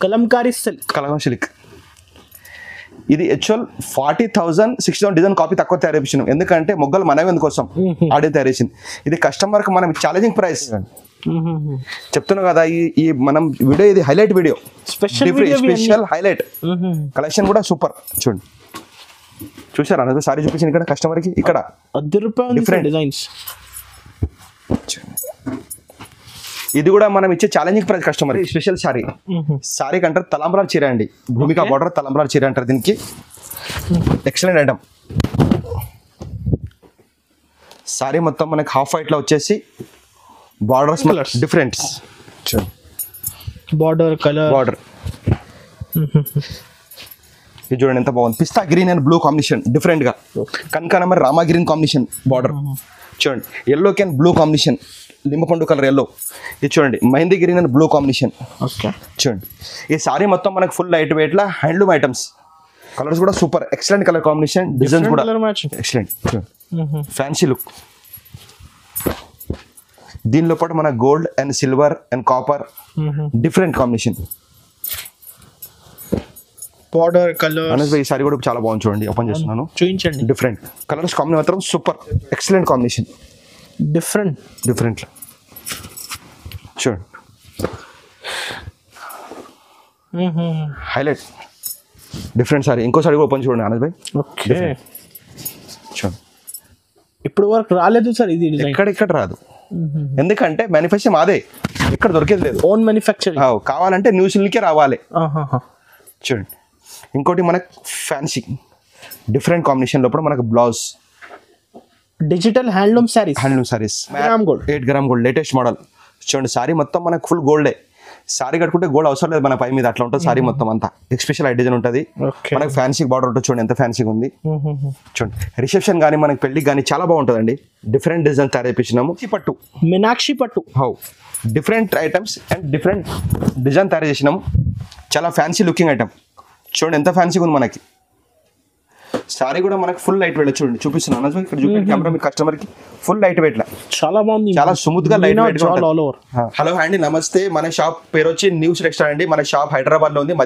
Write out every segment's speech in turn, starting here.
Kalamkari silk. Kalamkari silk ఇది actual 40,000 60,000 design copy తక్కువ తయారు చేయించినాం. ఎందుకంటే మొగ్గలు మనమే ఎందుకోసం ఆడే తయారు చేసింది. ఇది కస్టమర్కి మనం ఛాలెంజింగ్ ప్రైస్ చెప్తున్నాం కదా. ఈ మనం వీడియో ఇది highlight video, special highlight collection కూడా సూపర్. చూడండి చూసారా అన్నది సారీ చూపించింది ఇక్కడ కస్టమర్కి. ఇక్కడ డిఫరెంట్ డిజైన్స్. ఇది కూడా మనం ఇచ్చే challenging price customer. Special sari, sari కంటారు తలంబ్రాల చీర అండి. భూమిక బార్డర్ తలంబ్రాల చీర అంటారు దీనికి. Excellent item. సారీ మొత్తం మనకి హాఫ్ వైట్ లో వచ్చేసి borders different. Border colour border ఇది చూడండి ఎంత బాగుంది. పిస్తా green and blue combination different గా. కనకాన మరి రామా గ్రీన్ కాంబినేషన్ బార్డర్ చూడండి. ఎల్లో క్యాన్ బ్లూ కాంబినేషన్, లింబపండు కలర్ ఎల్లో. ఇది చూడండి mehndi green and blue combination. చూడండి ఈ సారీ మొత్తం మనకు ఫుల్ లైట్ వెయిట్ లా హ్యాండ్లూమ్ ఐటమ్స్. కలర్స్ కూడా super excellent colour combination, designs కూడా ఎక్సలెంట్. Fancy look. దీనిలో పాటు మన gold and silver and copper different combination. Border colour ఈ సారీ కూడా చాలా బాగుంది చూడండి. ఓపెన్ చేస్తున్నాను చూపించండి. డిఫరెంట్ కలర్స్ కాంబినేషన్ మాత్రం సూపర్ ఎక్సలెంట్ కాంబినేషన్. డిఫరెంట్ చూడండి హైలైట్ డిఫరెంట్ సారీ. ఇంకో సారీ కూడా ఓపెన్ చూడండి ఆనంద్ భాయ్. ఓకే చూడండి ఇప్పుడు వరకు రాలేదు సార్ ఇది. ఇక్కడ రాదు ఎందుకంటే మ్యానుఫ్యాక్చర్ మాదే, ఇక్కడ దొరికేది లేదు. Own manufacturing. కావాలంటే న్యూ సిల్కే రావాలి. చూడండి ఇంకోటి మనకు ఫ్యాన్సీ డిఫరెంట్ కాంబినేషన్ లోపల మనకు blouse digital handloom saris. 8 gram gold latest model. చూడండి సారీ మొత్తం మనకు ఫుల్ గోల్డే. సారీ కట్టుకుంటే గోల్డ్ అవసరం లేదు మన పై మీద, అట్లా ఉంటుంది సారీ మొత్తం అంతా. స్పెషల్ డిజైన్ ఉంటుంది మనకు. ఫ్యాన్సీ బార్డర్ ఉంటుంది చూడండి ఎంత ఫ్యాన్సీగా ఉంది. చూడండి రిసెప్షన్ కానీ మనకి పెళ్లికి కానీ చాలా బాగుంటుందండి. డిఫరెంట్ డిజైన్ తయారు చేయించినాము. పట్టు మీనాక్షి పట్టు different items and different design తయారు చేసినాము. చాలా ఫ్యాన్సీ లుకింగ్ ఐటమ్. చూడండి ఎంత ఫ్యాన్సీగా ఉంది మనకి. సారీ కూడా మనకి ఫుల్ లైట్ వెయిట్. చూడండి చూపిస్తున్నాను ఇక్కడ చూడండి కెమెరా మీ కస్టమర్ కి. ఫుల్ లైట్ వెయిట్ లా చాలా బాగుంది, చాలా స్మూత్ గా లైట్ వెయిట్. హలో అండి నమస్తే. మన షాప్ పేరు వచ్చి న్యూస్ రెస్టారెంట్ అండి. మన షాప్ హైదరాబాద్ లో ఉంది,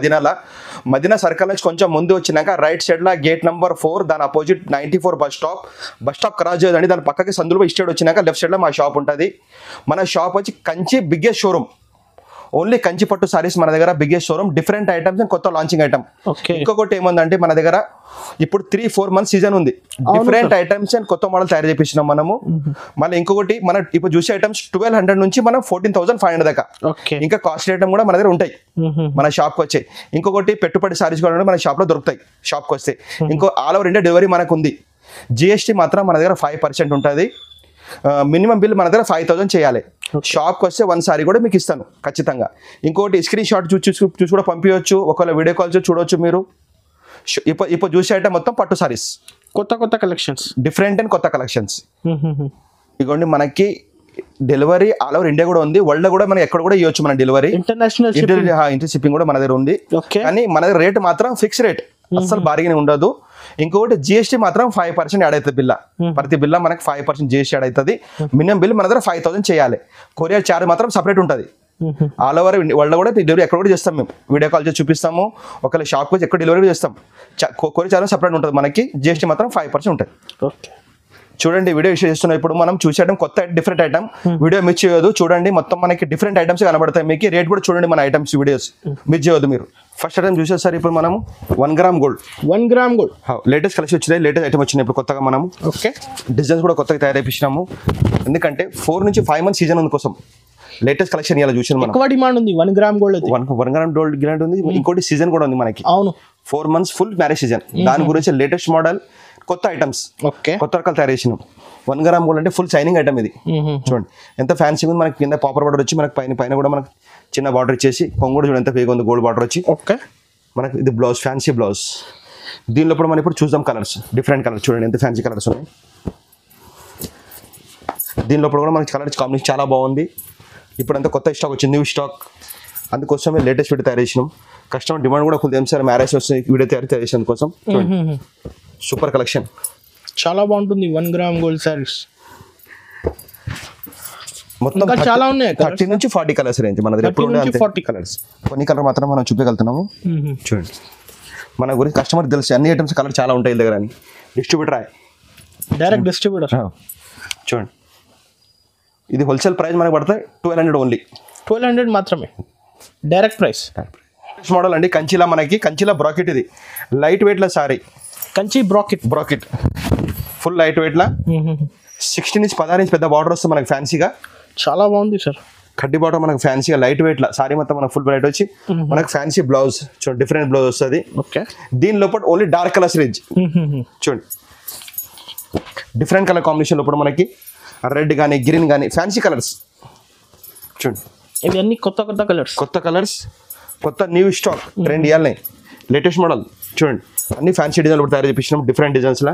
మదీనా సర్కిల్ నుంచి కొంచెం ముందు వచ్చినాక రైట్ సైడ్ లా గేట్ నెంబర్ 4 దాని అపోజిట్ 94 బస్ స్టాప్ క్రాస్ చేయదండి. దాని పక్కకి సందులో స్టేట్ వచ్చినాక లెఫ్ట్ సైడ్ లో మా షాప్ ఉంటుంది. మన షాప్ వచ్చి Kanchi biggest showroom. Only Kanchi పట్టు సారీస్ మన దగ్గర biggest showroom. Different items and కొత్త లాంచింగ్ ఐటమ్. ఇంకొకటి ఏముందంటే మన దగ్గర ఇప్పుడు 3-4 మంత్స్ సీజన్ ఉంది. డిఫరెంట్ ఐటమ్స్ అండ్ కొత్త మోడల్ తయారు చేపించినాం మనము. మళ్ళీ ఇంకొకటి మన ఇప్పుడు చూసే ఐటమ్స్ 1200 నుంచి మనం 14,500 దాకా. ఇంకా కాస్ట్లీ ఐటమ్ కూడా మన దగ్గర ఉంటాయి మన షాప్కి వచ్చాయి. ఇంకొకటి పెట్టుబడి సారీస్ కూడా మన షాప్లో దొరుకుతాయి షాప్కి వస్తే. ఇంకో ఆల్ ఓవర్ ఇండియా డెలివరీ మనకు ఉంది. జిఎస్టీ మాత్రం మన దగ్గర 5% ఉంటుంది. మినిమం బిల్ మన దగ్గర 5,000 చేయాలి. షాప్కి వస్తే 1 సారీ కూడా మీకు ఇస్తాను ఖచ్చితంగా. ఇంకోటి స్క్రీన్ షాట్ చూసి కూడా పంపించవచ్చు. ఒకవేళ వీడియో కాల్ చూడవచ్చు మీరు. ఇప్పుడు చూసే ఐటమ్ మొత్తం పట్టు సారీస్, కొత్త కలెక్షన్స్, డిఫరెంట్ అండ్ కొత్త కలెక్షన్స్. ఇదిగోండి మనకి డెలివరీ ఆల్ ఓవర్ ఇండియా కూడా ఉంది. వరల్డ్ కూడా మనం ఎక్కడ కూడా ఇవ్వచ్చు మన డెలివరీ. ఇంటర్నేషనల్ షిప్పింగ్ కూడా మన దగ్గర ఉంది. కానీ మన దగ్గర రేట్ మాత్రం ఫిక్స్ రేట్, అస్సలు బార్గెన్ ఉండదు. ఇంకొకటి జిఎస్టీ మాత్రం 5% యాడ్ అవుతుంది బిల్ల. ప్రతి బిల్ల మనకి 5% జిఎస్టీ యాడ్ అవుతుంది. మినిమం బిల్ మన దగ్గర 5,000 చేయాలి. కొరియర్ ఛార్జ్ మాత్రం సపరేట్ ఉంటుంది. ఆల్ ఓవర్ వరల్డ్ కూడా డెలివరీ ఎక్కడ కూడా చేస్తాం మేము. వీడియో కాల్ చేసి చూపిస్తాము. ఒకవేళ షాప్కి వచ్చి ఎక్కడ డెలివరీ చేస్తాం. కొరియర్ ఛార్జ్ సపరేట్ ఉంటుంది మనకి. జిఎస్టీ మాత్రం 5% ఉంటుంది. చూడండి వీడియో ఇష్యూ చేస్తున్నాం. ఇప్పుడు మనం చూసేయడం కొత్త డిఫరెంట్ ఐటమ్. వీడియో మిస్ చేయొద్దు. చూడండి మొత్తం మనకి డిఫరెంట్ ఐటమ్స్ కనబడతాయి మీకు. రేట్ కూడా చూడండి మన ఐటమ్స్ వీడియోస్ మిస్ చేయొద్దు మీరు. ఫస్ట్ ఐటమ్ చూసేసారి ఇప్పుడు మనము 1 గ్రామ్ గోల్డ్. లేటెస్ట్ కలెక్షన్ వచ్చినాయి, లేటెస్ట్ ఐటమ్ వచ్చినాయి ఇప్పుడు కొత్తగా మనము. డిజైన్స్ కూడా కొత్తగా తయారు చేయించినాము. ఎందుకంటే 4 నుంచి 5 మంత్స్ సీజన్ ఉంది కోసం లేటెస్ట్ కలెక్షన్ ఇలా చూసాను మనం. ఎక్కువ డిమాండ్ ఉంది 1 gram gold. 1 gram gold grand ఉంది. ఇంకోటి సీజన్ కూడా ఉంది మనకి. అవును 4 మంత్స్ ఫుల్ మ్యారేజ్ సీజన్. దాని గురించి లేటెస్ట్ మోడల్ కొత్త ఐటమ్స్ కొత్త రకాలు తయారు చేసినాం. 1 గ్రామ్ గోల్డ్ అంటే ఫుల్ షైనింగ్ ఐటమ్ ఇది. చూడండి ఎంత ఫ్యాన్సీ ఉంది. మనకి కింద పాపర్ బార్డర్ వచ్చి మనకి పైన కూడా మనకి చిన్న బార్డర్ ఇచ్చేసి కొంగు కూడా చూడండి ఎంత ఫేగా ఉంది. గోల్డ్ బార్డర్ వచ్చి మనకి ఇది బ్లౌజ్, ఫ్యాన్సీ బ్లౌజ్. దీనిలో కూడా మనం ఇప్పుడు చూద్దాం కలర్స్. డిఫరెంట్ కలర్స్ చూడండి ఎంత ఫ్యాన్సీ కలర్స్ ఉన్నాయి. దీనిలో కూడా మనకి కలర్స్ కాంబినేషన్ చాలా బాగుంది. ఇప్పుడు అంతా కొత్త స్టాక్ వచ్చింది, న్యూ స్టాక్. అందుకోసమే లేటెస్ట్ వీడియో తయారు చేసినాం. కస్టమర్ డిమాండ్ కూడా ఫుల్. ఏం సార్ మ్యారేజ్ వస్తుంది వీడియో తయారు చేసిన కోసం. సూపర్ కలెక్షన్ చాలా బాగుంటుంది 1 గ్రామ్ గోల్డ్ సారీస్. మొత్తం ఇంకా చాలా ఉన్నాయి 30 నుంచి 40 కలర్స్ రేంజ్ మన దగ్గర ఎప్పుడు ఉండే అంతే 40 కలర్స్. కొన్ని కలర్ మాత్రం మనం చూపించగలుగుతున్నాము. చూడండి మన గురించి కస్టమర్ తెలుసు అన్ని ఐటమ్స్ కలర్ చాలా ఉంటాయి దగ్గర అని. Distributor direct distributor. చూడండి ఇది హోల్సేల్ ప్రైస్ మనకు పడుతుంది 1200 ఓన్లీ. 1200 మాత్రమే డైరెక్ట్ ప్రైస్. మోడల్ అండి కంచిలా బ్రాకెట్. ఇది లైట్ వెయిట్ లా sari Kanchi bracket full light weight లా 16 నుంచి 16 ఇంచ్ పెద్ద బార్డర్ వస్తుంది మనకి ఫ్యాన్సీగా. చాలా బాగుంది సార్. కడ్డీ బార్డర్ మనకు ఫ్యాన్సీగా లైట్ వెయిట్ లా సారీ మొత్తం మనకు ఫుల్ బ్రైట్ వచ్చి మనకు ఫ్యాన్సీ బ్లౌజ్ చూడండి డిఫరెంట్ బ్లౌజ్ వస్తుంది. ఓకే దీని లోపల ఓన్లీ డార్క్ కలర్స్ రేంజ్ చూడండి డిఫరెంట్ కలర్ కాంబినేషన్ లోపల మనకి రెడ్ కానీ గ్రీన్ కానీ ఫ్యాన్సీ కలర్స్ చూడండి. ఇవన్నీ కొత్త కలర్స్ కొత్త న్యూ స్టాక్ ట్రెండ్ ఇవ్వాలి లేటెస్ట్ మోడల్ చూడండి. అన్ని ఫ్యాన్సీ డిజైన్లు కూడా తయారు చేపించినాం డిఫరెంట్ డిజైన్స్లా.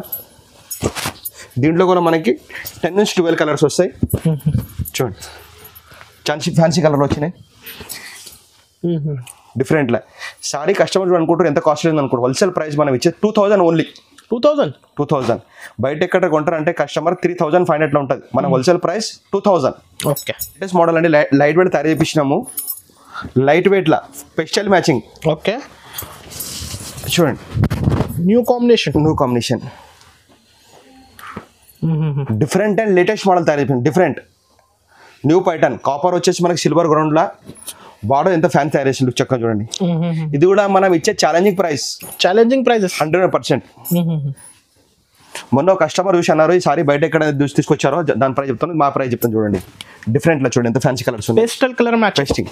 దీంట్లో కూడా మనకి 10 నుంచి 12 కలర్స్ వస్తాయి చూడండి. ఫ్యాన్సీ కలర్ వచ్చినాయి డిఫరెంట్లా. సారీ కస్టమర్ అనుకుంటారు ఎంత కాస్ట్లీ ఉంది అనుకుంటారు. హోల్సేల్ ప్రైస్ మనం ఇచ్చే 2000 ఓన్లీ. 2000 బయట ఎక్కడ కొంటారంటే కస్టమర్ 3500 ఉంటుంది. మన wholesale price 2000. Okay latest model అండి లైట్ వెయిట్ తయారు చేపించినాము. లైట్ వెయిట్ లా పెస్టల్ మ్యాచింగ్. ఓకే చూడండి new combination different and latest model తయారు చేపించాం. డిఫరెంట్ న్యూ పైటర్న్ కాపర్ వచ్చేసి మనకి సిల్వర్ గ్రౌండ్ లా బార్డర్ ఎంత ఫ్యాన్ తయారు చేసి లుక్ చక్కగా చూడండి. ఇది కూడా మనం ఇచ్చే ఛాలెంజింగ్ ప్రైస్ 100%. మొన్న కస్టమర్ చూసి అన్నారు ఈ సారీ బయట ఎక్కడ తీసుకొచ్చారో దాని ప్రైస్ చెప్తాను మా ప్రైస్ చెప్తాను చూడండి. డిఫరెంట్ లా చూడండి ఎంత ఫ్యాన్సీ కలర్స్ ఉన్నాయి. పేస్టల్ కలర్ మ్యాచ్ పేస్టింగ్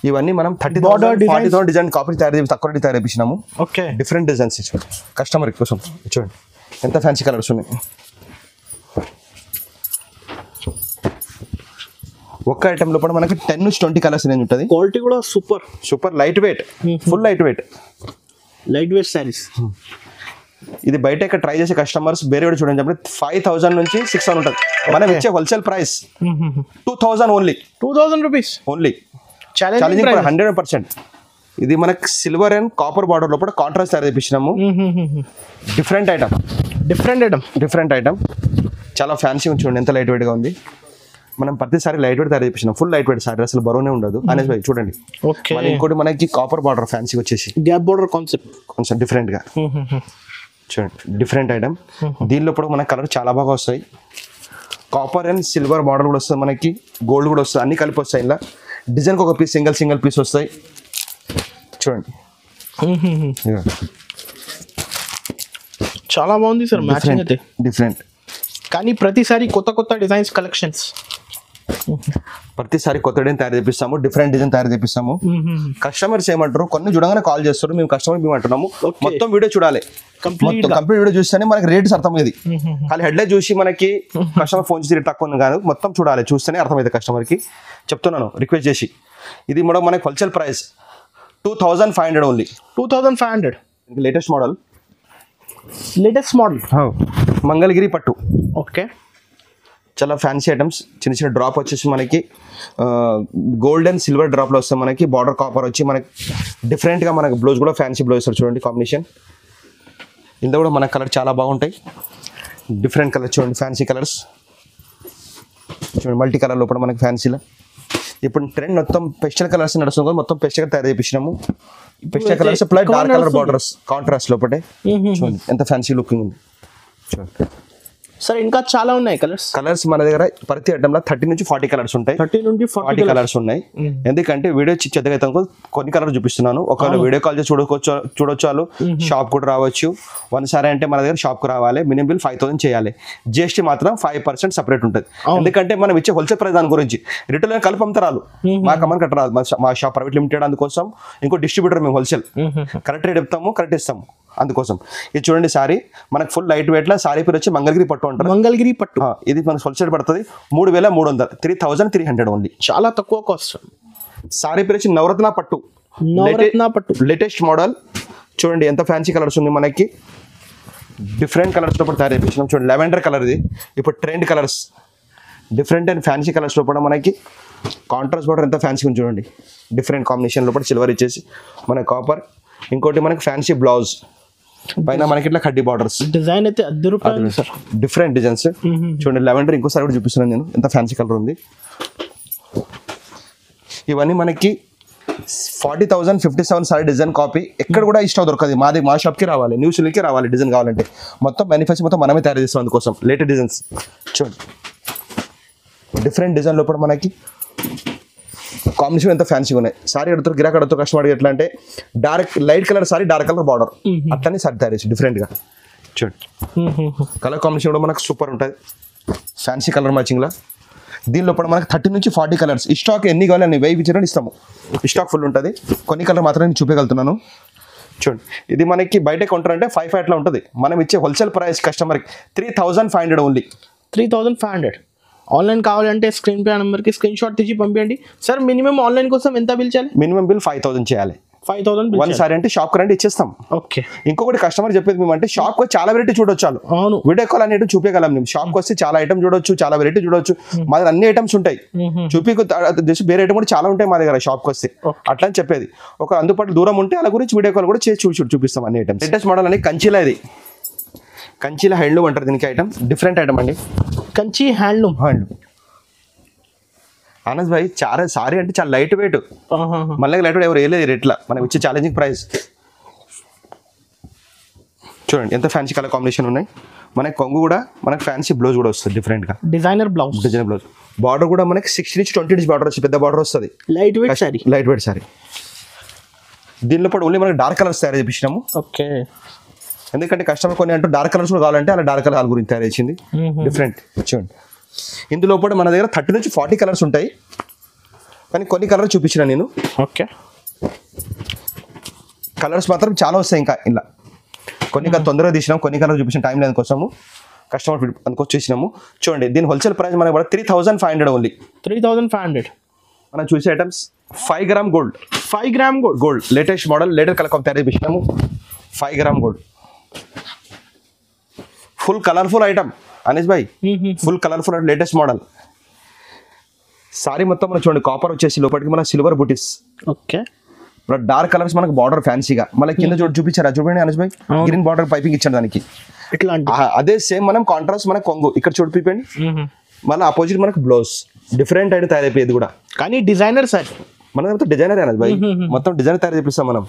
ఇవన్నీ మనం 30,000 డిజైన్ కాపీ తయారు చేసి తక్కువ తయారు చేపించినాము. ఓకే డిఫరెంట్ డిజైన్స్ చూడండి కస్టమర్ కోసం చూడండి ఎంత ఫ్యాన్సీ కలర్స్ ఉన్నాయి. ఒక్క ఐటమ్ లోపల మనకి 10 నుంచి 20 కలర్స్ రేంజ్ ఉంటుంది. క్వాలిటీ కూడా super light weight full light wait saris. ఇది బయట ఇక్కడ ట్రై చేసే కస్టమర్స్ వేరే కూడా చూడండి చెప్పండి 5000 నుంచి 6000 ఉంటుంది. మనం ఇచ్చే wholesale price 2000 only. 2000 rupees only challenging 100%. ఇది మనకి సిల్వర్ అండ్ కాపర్ బార్డర్ లోపల కాంట్రాస్ట్ తయారు చేపించినాము. డిఫరెంట్ ఐటమ్ చాలా ఫ్యాన్సీ చూడండి ఎంత లైట్ వెయిట్ గా ఉంది. మనం ప్రతిసారి లైట్ వెయిట్ తయారు చేపించినాం. ఫుల్ లైట్ వెయిట్ సారీ అసలు బరువునే ఉండదు అనేసి చూడండి. ఇంకోటి మనకి కాపర్ బార్డర్ ఫ్యాన్సీ వచ్చేసి గ్యాప్ బార్డర్ కాన్సెప్ట్ కొంచెం డిఫరెంట్ గా చూడండి. డిఫరెంట్ ఐటమ్ దీనిలో కూడా మనకి కలర్ చాలా బాగా వస్తాయి. కాపర్ అండ్ సిల్వర్ బార్డర్ కూడా వస్తుంది మనకి గోల్డ్ కూడా వస్తుంది అన్ని కలిపి వస్తాయి. ఇలా డిజైన్కి ఒక పీస్ సింగిల్ పీస్ వస్తాయి చూడండి. చాలా బాగుంది సార్ మ్యాచింగ్ అయితే డిఫరెంట్. కానీ ప్రతిసారి కొత్త డిజైన్స్ కలెక్షన్స్ ప్రతిసారి కొత్త డిజైన్ తయారు చేపిస్తాము. డిఫరెంట్ డిజైన్ తయారు చేపిస్తాము. కస్టమర్స్ ఏమంటారు కొన్ని చూడగానే కాల్ చేస్తారు. మేము కస్టమర్ మేము అంటున్నాము మొత్తం వీడియో చూడాలి. కంప్లీట్ వీడియో చూస్తేనే మనకి రేట్స్ అర్థమయ్యేది. ఖాళీ హెడ్లైన్ చూసి మనకి కస్టమర్ ఫోన్ చేసి తక్కువ ఉంది కాదు మొత్తం చూడాలి. చూస్తేనే అర్థమైంది కస్టమర్కి చెప్తున్నాను రిక్వెస్ట్ చేసి. ఇది కూడా మనకి wholesale price 2500 only. 2500 latest model Mangalagiri పట్టు. ఓకే చాలా ఫ్యాన్సీ ఐటమ్స్ చిన్న డ్రాప్ వచ్చేసి మనకి గోల్డ్ అండ్ సిల్వర్ డ్రాప్లో వస్తాయి. మనకి బార్డర్ కాపర్ వచ్చి మనకి డిఫరెంట్గా మనకి బ్లౌజ్ కూడా ఫ్యాన్సీ బ్లౌజ్ చూడండి కాంబినేషన్. ఇందులో కూడా మన కలర్ చాలా బాగుంటాయి. డిఫరెంట్ కలర్ చూడండి ఫ్యాన్సీ కలర్స్ చూడండి. మల్టీ కలర్ లోపల మనకి ఫ్యాన్సీలో ఇప్పుడు ట్రెండ్ మొత్తం పెస్టల్ కలర్స్ నడుస్తుంది. మొత్తం పెస్టల్ తయారు చేపించినాము. Pastel colours plus dark colour borders contrast లోపటే చూడండి ఎంత ఫ్యాన్సీ లుకింగ్ ఉంది చూడండి. సార్ ఇంకా చాలా ఉన్నాయి కలర్స్ మన దగ్గర ప్రతి ఐటమ్లో 30 నుంచి 40 కలర్స్ ఉంటాయి. 30 నుంచి 40 కలర్స్ ఉన్నాయి. ఎందుకంటే వీడియో చిన్నగా అయితే కొన్ని కలర్ చూపిస్తున్నాను. ఒకవేళ వీడియో కాల్ చేసి చూడొచ్చు వాళ్ళు షాప్ కూడా రావచ్చు. ఒకసారి అంటే మన దగ్గర షాప్ కు రావాలి. మినిమం బిల్ 5000 చేయాలి. జిఎస్టీ మాత్రం 5% సపరేట్ ఉంటుంది. ఎందుకంటే మనం ఇచ్చే హోల్సేల్ ప్రైస్ దాని గురించి రిటైల్ కలిపి అమ్ముతారు మా కమన్ కట్టరాదు. మా షాప్ ప్రైవేట్ లిమిటెడ్ అందుకోసం ఇంకో డిస్ట్రిబ్యూటర్ మేము హోల్సేల్ కరెక్ట్ రేట్ చెప్తాము కరెక్ట్ ఇస్తాము అందుకోసం. ఇది చూడండి సారీ మనకు ఫుల్ లైట్ వెయిట్ లా సారీ పేరు వచ్చి మంగళగిరి పట్టు అంటారు. మంగళగిరి పట్టు ఇది మనకు హోల్సేల్ పడుతుంది 3300 3300 ఓన్లీ. చాలా తక్కువ కాస్ట్. సారీ పేరు వచ్చి నవరత్న పట్టు లేటెస్ట్ మోడల్ చూడండి ఎంత ఫ్యాన్సీ కలర్స్ ఉంది మనకి. డిఫరెంట్ కలర్స్ లో తయారు చేపించినాం చూడండి. లెవెండర్ కలర్ ఇది ఇప్పుడు trend colours. Different and fancy colours లోపల మనకి కాంట్రాస్ట్ బార్డర్ ఎంత ఫ్యాన్సీ ఉంది చూడండి. డిఫరెంట్ కాంబినేషన్ లోపల సిల్వర్ ఇచ్చేసి మన కాపర్. ఇంకోటి మనకి ఫ్యాన్సీ బ్లౌజ్ పైన మనకి ఇట్లా కడ్డీ బార్డర్స్, డిజైన్ అయితే రూపాయలు సార్. Different designs. చూడండి లెవెండర్ ఇంకోసారి కూడా చూపిస్తున్నాను నేను, ఎంత ఫ్యాన్సీ కలర్ ఉంది. ఇవన్నీ మనకి 40,000 57 సారీ డిజైన్ కాపీ. ఎక్కడ కూడా ఇష్టం దొరకదు, మా షాప్కి రావాలి, న్యూ సిల్క్కి రావాలి. డిజైన్ కావాలంటే మొత్తం మ్యానుఫ్యాక్చర్ మొత్తం మనమే తయారు చేస్తాం అందుకోసం. లేటెస్ట్ డిజైన్స్ చూడండి, డిఫరెంట్ డిజైన్ లోపల మనకి కాంబినేషన్ ఎంత ఫ్యాన్సీగా ఉన్నాయి. సారీ అడుగుతారు, గిరాక్ అడుగుతారు కస్టమర్. ఎట్లా అంటే light colour sorry, dark colour border, అట్లనే సారీ తయారు చేసి డిఫరెంట్గా. చూడండి కలర్ కాంబినేషన్ కూడా మనకు సూపర్ ఉంటుంది, ఫ్యాన్సీ కలర్ మ్యాచింగ్లా. దీనిలో కూడా మనకి 30 నుంచి 40 కలర్స్. ఈ స్టాక్ ఎన్ని కావాలి అన్ని వెయ్యి ఇచ్చినా ఇస్తాము. ఈ స్టాక్ ఫుల్ ఉంటుంది. కొన్ని కలర్ మాత్రం నేను చూపించగలుగుతున్నాను. చూడండి ఇది మనకి బయట కౌంటర్ అంటే 5,500 అట్లా ఉంటుంది. మనం ఇచ్చే హోల్సేల్ ప్రైస్ కస్టమర్కి 3,500 ఓన్లీ. 3,500. ఆన్లైన్ కావాలంటే స్క్రీన్ పే నెంబర్కి స్క్రీన్ షాట్ తీసి పంపించండి సార్. మినిమం ఆన్లైన్ కోసం ఎంత బిల్ చేయాలి? మినిమం బిల్ 5,000 చేయాలి. 5,000 వన్ సారీ అంటే షాప్కి రండి ఇచ్చేస్తాం. ఓకే. ఇంకొకటి కస్టమర్ చెప్పేది మేమంటే షాప్కి వచ్చి చాలా వెరైటీ చూడొచ్చు. అవును, వీడియో కాల్ అనేది చూపించగలం. మేము షాప్కి వస్తే చాలా ఐటమ్ చూడొచ్చు, చాలా వెరైటీ చూడొచ్చు. మా దగ్గర అన్ని ఐటమ్స్ ఉంటాయి. వేరే ఐటమ్ కూడా చాలా ఉంటాయి మా దగ్గర షాప్కి వస్తే. అట్లా అని చెప్పేది. ఒక అందుబాటులో దూరం ఉంటే అలా గురించి వీడియో కాల్ కూడా చేసి చూపిస్తాం అన్ని ఐటమ్స్. లేటెస్ట్ మోడల్ అని కంచిలా, ఇది కంచిలా హ్యాండ్లూమ్ అంటారు దీనికి. ఐటమ్ డిఫరెంట్ ఐటమ్ అండి, కంచి హ్యాండ్లూమ్. ఆనంద్ భాయ్ చాలా సారీ అంటే చాలా లైట్ వెయిట్. మళ్ళీ లైట్ వెయిట్ ఎవరు వేయలేదు రేట్లా, మనం ఇచ్చే ఛాలెంజింగ్ ప్రైస్. చూడండి ఎంత ఫ్యాన్సీ కలర్ కాంబినేషన్ ఉన్నాయి. మనకి కొంగు కూడా మనకి ఫ్యాన్సీ బ్లౌజ్ కూడా వస్తుంది డిఫరెంట్గా, డిజైనర్ బ్లౌజ్. బార్డర్ కూడా మనకి 60 నుంచి 20 ఇంచ్ బార్డర్ వచ్చి పెద్ద బార్డర్ వస్తుంది. Light weight sorry, light weight sorry. దీనిలో కూడా ఓన్లీ మనకి డార్క్ కలర్స్ తయారు చేపించినాము. ఓకే. ఎందుకంటే కస్టమర్ కొన్ని అంటూ డార్క్ కలర్స్ కూడా కావాలంటే అలా డార్క్ కలర్ గురించి తయారు చేసింది డిఫరెంట్. చూడండి ఇందులో కూడా మన దగ్గర 30 నుంచి 40 కలర్స్ ఉంటాయి, కానీ కొన్ని కలర్స్ చూపించిన నేను. ఓకే. కలర్స్ మాత్రం చాలా వస్తాయి ఇంకా ఇలా. కొన్ని తొందరగా తీసినాము, కొన్ని కలర్ చూపించిన టైం లేదు కోసము, కస్టమర్ అందుకోసం చేసినాము. చూడండి దీని హోల్సేల్ ప్రైస్ మనకి కూడా 3,500 ఓన్లీ. 3,500. మనం చూసే items 5 gram gold. 5 gram gold latest model, latest colour తయారు చేసినాము. 5 gram gold full colourful item Anesh bhai, full colourful latest model. Sari మొత్తం మనం చూడండి కాపర్ వచ్చేసి లోపలికి మన సిల్వర్ బుటీస్. ఓకే. డార్క్ కలర్స్ మనకు బార్డర్ ఫ్యాన్సీగా. మళ్ళీ కింద చూపించారా చూడండి Anesh bhai, green border piping ఇచ్చారు దానికి. అదే సేమ్ మనం కాంట్రాస్ట్ మన కొంగు ఇక్కడ చూడిపోయింది. మళ్ళీ ఆపోజిట్ మనకు బ్లౌజ్ డిఫరెంట్ అయితే తయారైపోయేది కూడా, కానీ డిజైనర్ సార్. మన మొత్తం డిజైనర్ అనేష్ భాయ్, మొత్తం డిజైనర్ తయారు చేపిస్తాం మనం.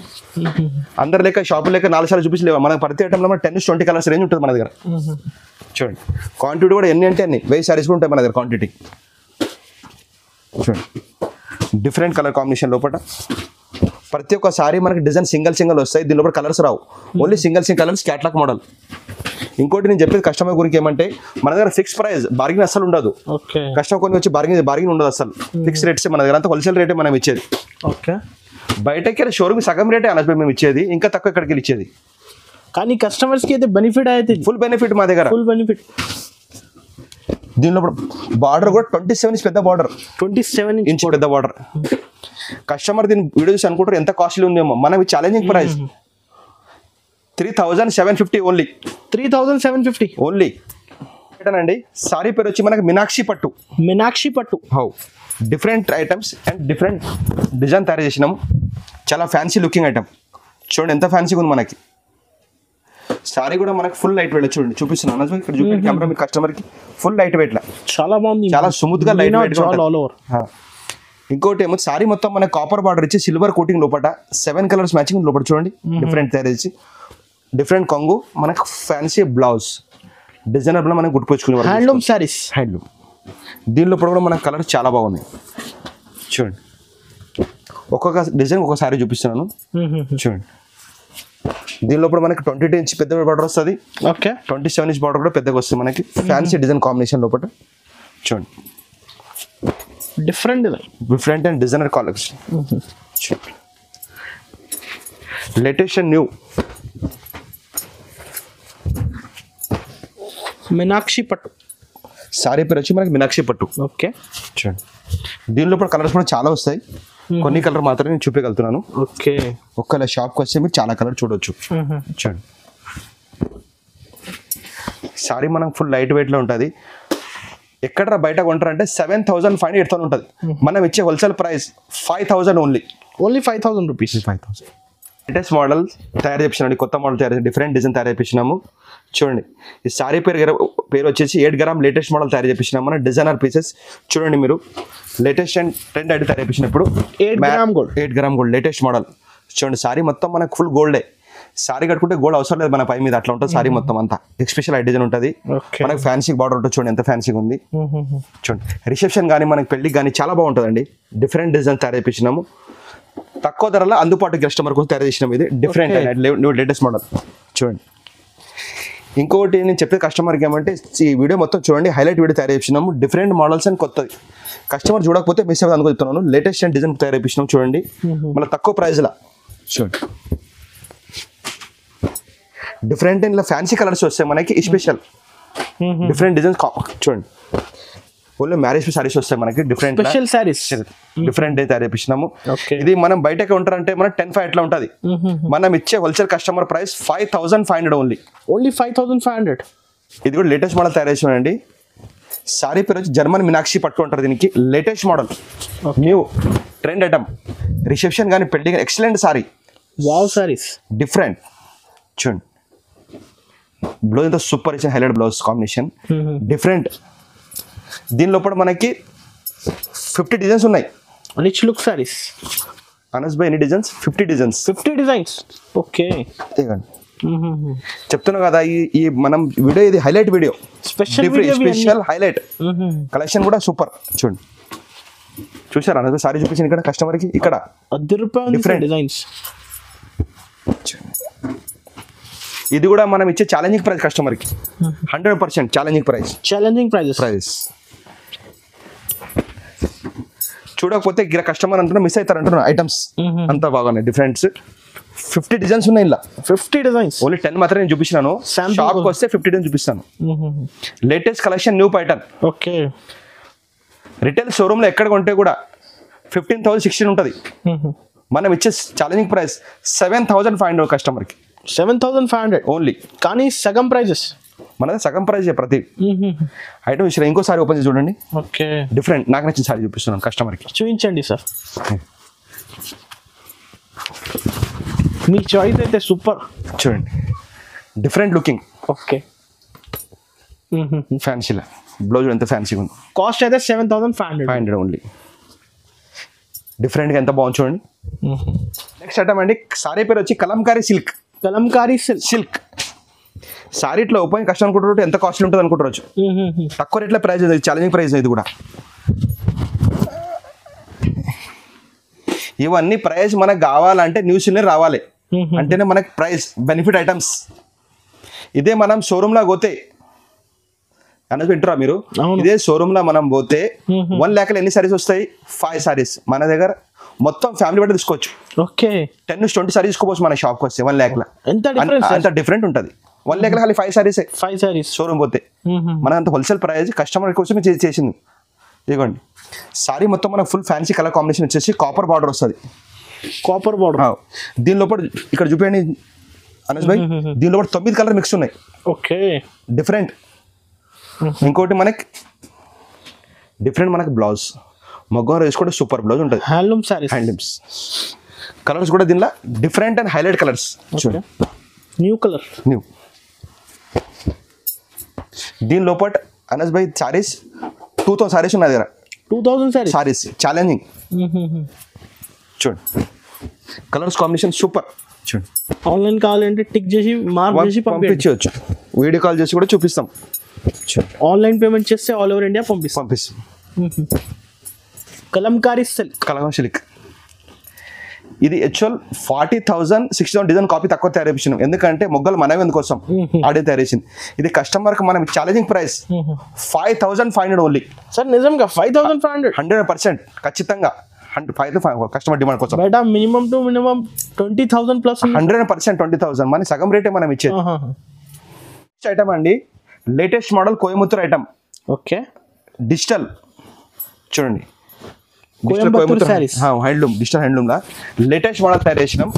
అందరు లేక షాపు లేక 4 సార్లు చూపించలేవు. మనకు ప్రతి ఐటమ్లో 10 నుంచి 20 కలర్స్ రేంజ్ ఉంటుంది మన దగ్గర. చూడండి క్వాంటిటీ కూడా ఎన్ని అంటే అన్ని 1000 సారీస్ కూడా ఉంటాయి మన దగ్గర క్వాంటిటీ. చూడండి డిఫరెంట్ కలర్ కాంబినేషన్ లోపల ప్రతి ఒక్క సారీ మనకి డిజైన్ సింగిల్ వస్తాయి. దీని లోపల కలర్స్ రావు, only single colours catalogue model. ఇంకోటి నేను చెప్పేది కస్టమర్ గురించి ఏమంటే మన దగ్గర ఫిక్స్ ప్రైస్, బార్గింగ్ అసలు ఉండదు. కస్టమర్ కొన్ని వచ్చి బార్గింగ్ ఉండదు అసలు. ఫిక్స్ రేట్స్ మన దగ్గర అంతా హోల్సేల్ రేటే మనం ఇచ్చేది. ఓకే. బయటకి షోరూమ్ సగం రేటే అనస్ మేము ఇచ్చేది, ఇంకా తక్కువ ఇక్కడికి వెళ్ళి ఇచ్చేది. కానీ కస్టమర్స్కి అయితే బెనిఫిట్ అయితే ఫుల్ బెనిఫిట్ మా దగ్గర, ఫుల్ బెనిఫిట్. దీనిలో బార్డర్ కూడా 27 ఇంచ్ పెద్ద బార్డర్, 27 ఇంచ్ పెద్ద బార్డర్. కస్టమర్ దీని వీడియో చూసి అనుకుంటారు ఎంత కాస్ట్లీ ఉందేమో. మనవి ఛాలెంజింగ్ ప్రైస్ 3,750 ఓన్లీ. 3,750 ఓన్లీ. అండి సారీ పేరు వచ్చి మనకి మీనాక్షి పట్టు. మీనాక్షి పట్టు. How different items and different design తయారు చేసినాము. చాలా ఫ్యాన్సీ లుకింగ్ ఐటమ్. చూడండి ఎంత ఫ్యాన్సీగా ఉంది మనకి. సారీ కూడా మనకి ఫుల్ లైట్ వెయిట్. చూడండి చూపిస్తున్నాను ఇక్కడ చూడండి కెమెరా మీ కస్టమర్ కి. ఫుల్ లైట్ వెయిట్ లా చాలా బాగుంది, చాలా స్మూత్ గా లైట్ వెయిట్ గా ఆల్ ఓవర్. ఇంకోటి ఏమో సారీ మొత్తం మనకి కాపర్ బార్డర్ ఇచ్చి సిల్వర్ కోటింగ్ లోపల 7 కలర్స్ మ్యాచింగ్ లోపల చూడండి డిఫరెంట్ తయారు చేసి. డిఫరెంట్ కొంగు మనకు ఫ్యాన్సీ బ్లౌజ్ డిజైనర్ లో మనకి గుర్తుకొచ్చుకునే హ్యాండ్లూమ్ సారీస్. హ్యాండ్లూమ్. దీనిలో కూడా మనకు కలర్స్ చాలా బాగున్నాయి. చూడండి ఒక్కొక్క డిజైన్ ఒక సారీ చూపిస్తున్నాను. చూడండి దీనిలో కూడా మనకి 22 ఇంచ్ పెద్ద బార్డర్ వస్తుంది. ఓకే. 27 ఇంచ్ బార్డర్ కూడా పెద్దగా వస్తుంది మనకి. ఫ్యాన్సీ డిజైన్ కాంబినేషన్ లోపల చూడండి different and designer collection. Latest and new Meenakshi పట్టు. సారీ పేరు వచ్చి మనకి మీనాక్షి పట్టు. ఓకే. చూడండి దీనిలో కూడా కలర్స్ కూడా చాలా వస్తాయి. కొన్ని కలర్ మాత్రమే నేను చూపించగలుగుతున్నాను. ఓకే. ఒక్క షాప్కి వస్తే మీరు చాలా కలర్ చూడొచ్చు. చూడండి సారీ మనకు ఫుల్ లైట్ వెయిట్ లో ఉంటుంది. ఎక్కడ బయట కొంటారంటే 7,500 8,000 ఉంటుంది. మనం ఇచ్చే wholesale price 5,000 only. Only 5,000 rupees. 5,000 latest model తయారు చేపించినాము, కొత్త మోడల్ తయారు డిఫరెంట్ డిజైన్ తయారు చేపించినాము. చూడండి ఈ సారీ పేరు వచ్చేసి 8 గ్రామ్ లేటెస్ట్ మోడల్ తయారు చేపించినాము. మన డిజైనర్ పీసెస్ చూడండి మీరు, లేటెస్ట్ అండ్ ట్రెండ్ ఐడి తయారు చేపించినప్పుడు 8 గ్రామ్ గోల్డ్ లేటెస్ట్ మోడల్. చూడండి సారీ మొత్తం మనకు ఫుల్ గోల్డే. సారీ కట్టుకుంటే గోల్డ్ అవసరం లేదు మన పై మీద, అట్లా ఉంటుంది సారీ మొత్తం అంతా. ఎక్స్పెషల్ ఐ డిజైన్ ఉంటుంది మనకి, ఫ్యాన్సీ బార్డర్ ఉంటుంది. చూడండి ఎంత ఫ్యాన్సీగా ఉంది. చూడండి రిసెప్షన్ కానీ మనకి పెళ్లికి కానీ చాలా బాగుంటుందండి. డిఫరెంట్ డిజైన్ తయారు చేపించినాము, తక్కువ ధరలో అందుబాటు కస్టమర్ కోసం తయారు చేసినాము. ఇది డిఫరెంట్ లేటెస్ట్ మోడల్. చూడండి ఇంకోటి నేను చెప్పే కస్టమర్కి ఏమంటే, ఈ వీడియో మొత్తం చూడండి, హైలైట్ వీడియో తయారు చేసినాము. డిఫరెంట్ మోడల్స్ అని కొత్తది కస్టమర్ చూడకపోతే మిస్ అవ్వదు అనుకో చెప్తున్నాను. లేటెస్ట్ అండ్ డిజైన్ తయారు చేసినాము. చూడండి మళ్ళీ తక్కువ ప్రైస్లో. చూడండి డిఫరెంట్ ఇలా ఫ్యాన్సీ కలర్స్ వస్తాయి మనకి, స్పెషల్ డిఫరెంట్ డిజైన్స్. చూడండి ఓన్లీ మ్యారేజ్ సారీస్ వస్తాయి మనకి, డిఫరెంట్ స్పెషల్ సారీస్ డిఫరెంట్ తయారు చేపించినాము. ఇది మనం బయటకి ఉంటారంటే మనం 10,500 అట్లా ఉంటుంది. మనం ఇచ్చే హోల్సేల్ కస్టమర్ ప్రైస్ 5,500 ఓన్లీ 5,500. ఇది కూడా లేటెస్ట్ మోడల్ తయారు చేసామండి. సారీ పేరు వచ్చి జర్మన్ మీనాక్షి పట్టు ఉంటారు దీనికి. Latest model, new trend item, reception కానీ పెళ్లి కానీ excellent sorry. Wow saris different. చూడండి బ్లౌజ్ అంతా సూపర్ ఇచ్చిన హైలైట్ బ్లౌజ్ కాంబినేషన్, డిఫరెంట్. దీని లోపల మనకి 50 డిజైన్స్ ఉన్నాయి. Rich look saris. Anas by ఎన్ని డిజైన్స్? 50 డిజైన్స్. 50 డిజైన్స్. ఓకే చెప్తున్నా కదా, ఈ మనం వీడియో ఇది highlight video, special highlight collection కూడా సూపర్. చూడండి చూసారా అనస్ సారీ చూపించింది ఇక్కడ కస్టమర్కి. ఇక్కడ డిఫరెంట్ డిజైన్స్. ఇది కూడా మనం ఇచ్చే ఛాలెంజింగ్ ప్రైస్ కస్టమర్కి, 100% ఛాలెంజింగ్ ప్రైస్. చూడకపోతే కస్టమర్ అంటున్నా మిస్ అవుతారు అంటున్నా. ఐటమ్స్ అంతా బాగున్నాయి, డిఫరెంట్స్. 50 డిజైన్స్ ఉన్నాయి ఇలా. 50 డిజైన్స్. ఓన్లీ 10 మాత్రం నేను చూపిస్తున్నాను. షాప్కి వస్తే 50 డిజైన్స్ చూపిస్తాను. Latest collection, new pattern. Okay retail షోరూమ్లో ఎక్కడ కొంటే కూడా 15,000, 16 ఉంటుంది. మనం ఇచ్చే ఛాలెంజింగ్ ప్రైస్ 7,500 కస్టమర్కి. 7,500 ఓన్లీ. కానీ సగం ప్రైజెస్ మనది సగం ప్రైజ్ ప్రతి ఐటమ్ ఇచ్చిన. ఇంకోసారి ఓపెన్ చేసి చూడండి. ఓకే డిఫరెంట్ నాకు నచ్చిన సారీ చూపిస్తున్నాను కస్టమర్కి. చూపించండి సార్, మీ చాయిస్ అయితే సూపర్. చూడండి డిఫరెంట్ లుకింగ్. ఓకే ఫ్యాన్సీలా బ్లౌజ్ ఎంత ఫ్యాన్సీగా ఉంది. కాస్ట్ అయితే 7,500 ఓన్లీ. డిఫరెంట్గా ఎంత బాగుంది చూడండి. నెక్స్ట్ ఐటమ్ అండి, సారీ పేరు వచ్చి కలంకారీ సిల్క్. సిల్క్ సారీ ఇట్లా ఓపెన్ కష్టం అనుకుంటారు, ఎంత కాస్ట్లీ ఉంటుంది అనుకుంటారు. తక్కువ రేట్లో ప్రైస్, ఛాలెంజింగ్ ప్రైస్ ఇది కూడా. ఇవన్నీ ప్రైస్ మనకు కావాలంటే న్యూస్లోనే రావాలి, అంటేనే మనకి ప్రైస్ బెనిఫిట్ ఐటమ్స్. ఇదే మనం షోరూమ్లో పోతే అనేది వింటారా మీరు, ఇదే షోరూమ్లో మనం పోతే 1 lakh ఎన్ని సారీస్ వస్తాయి? 5 సారీస్. మన దగ్గర మొత్తం ఫ్యామిలీ బట్టి తీసుకోవచ్చు. ఓకే 10-20 సారీస్ తీసుకోవచ్చు మన షాప్కి వస్తే 1 lakh. ఎంత డిఫరెంట్ ఉంటుంది. 1 lakh ఖాళీ 5 సారీస్ షోరూమ్ పోతే. మన అంత హోల్సేల్ ప్రైస్ కస్టమర్ కోసం చేసింది. ఇదిగోండి సారీ మొత్తం మనకు ఫుల్ ఫ్యాన్సీ కలర్ కాంబినేషన్ వచ్చేసి కాపర్ బార్డర్ వస్తుంది. దీని లోపల ఇక్కడ చూపించండి అనస్ భాయ్, దీని లోపల 9 కలర్ మిక్స్ ఉన్నాయి. Okay different. ఇంకోటి మనకి డిఫరెంట్ మనకి బ్లౌజ్ మగ్గం వేసుకుంటే సూపర్ బ్లౌజ్ ఉంటుంది. హ్యాండ్లూమ్స్ కలర్స్ కూడా దీనిలో డిఫరెంట్ అండ్ హైలైట్ కలర్స్. చూడండి న్యూ. దీని లోపల అనస్ భాయ్ సారీస్ 2,000 సారీస్ ఉన్నాయి దగ్గర. 2,000 సారీస్ ఛాలెంజింగ్. చూడండి కలర్స్ కాంబినేషన్ సూపర్. చూడండి ఆన్లైన్ కావాలంటే టిక్ చేసి మార్క్ చేసి పంపించవచ్చు. వీడియో కాల్ చేసి కూడా చూపిస్తాం. ఆన్లైన్ పేమెంట్ చేస్తే ఆల్ ఓవర్ ఇండియా పంపిస్తాం. కలంకారీ సిల్క్ ఇది యాక్చువల్ 40,000 60,000 డిజైన్ కాపీ తక్కువ తయారు చేసినాం. ఎందుకంటే మొగ్గలు మనమే ఎందుకోసం ఆడే తయారు చేసింది. ఇది కస్టమర్కి మనం ఛాలెంజింగ్ ప్రైస్ 5,500 ఓన్లీ. సార్ నిజంగా 5,500? 100% ఖచ్చితంగా. 5,500 కస్టమర్ డిమాండ్ కోసం. Minimum to minimum 20,000 plus. 100% 20,000 మన సగం రేటే మనం ఇచ్చేది. ఐటమ్ అండి latest model Coimbatore item. Okay digital. చూడండి హ్యాండ్లూమ్, డిజిటల్ హ్యాండ్లూమ్ లా లేటెస్ట్ మోడల్ తయారు చేసినాం.